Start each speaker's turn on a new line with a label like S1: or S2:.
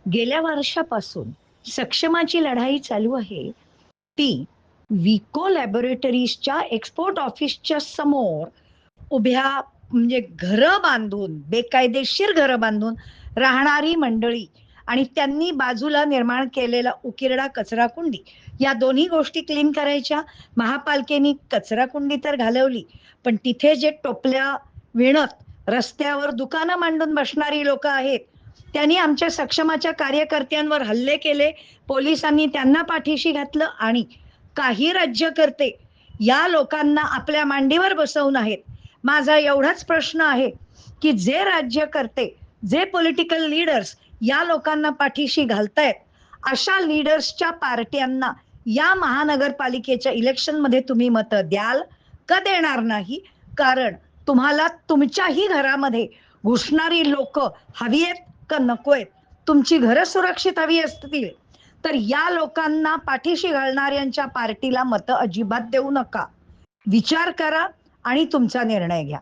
S1: गेल्या वर्षापासून सक्षमाची लढाई चालू आहे. ती विको लॅबोरेटरीजच्या एक्सपोर्ट ऑफिसच्या समोर उभ्या म्हणजे घरं बांधून, बेकायदेशीर घरं बांधून राहणारी मंडळी आणि त्यांनी बाजूला निर्माण केलेला उकिरडा कचराकुंडी, या दोन्ही गोष्टी क्लीन करायच्या. महापालिकेने कचराकुंडी तर घालवली, पण तिथे जे टोपल्या विणत रस्त्यावर दुकानं मांडून बसणारी लोक आहेत, त्यांनी आमच्या सक्षमाच्या कार्यकर्त्यांवर हल्ले केले. पोलिसांनी त्यांना पाठीशी घातलं आणि काही राज्यकर्ते या लोकांना आपल्या मांडीवर बसवून आहेत. माझा एवढाच प्रश्न आहे की जे राज्यकर्ते, जे पॉलिटिकल लीडर्स या लोकांना पाठीशी घालतायत, अशा लीडर्सच्या पार्ट्यांना या महानगरपालिकेच्या इलेक्शनमध्ये तुम्ही मतं द्याल का देणार नाही? कारण तुम्हाला तुमच्याही घरामध्ये घुसणारी लोक हवी आहेत का नकोय? तुमची घरं सुरक्षित हवी असतील तर या लोकांना पाठीशी घालणाऱ्यांच्या पार्टीला मतं अजिबात देऊ नका. विचार करा आणि तुमचा निर्णय घ्या.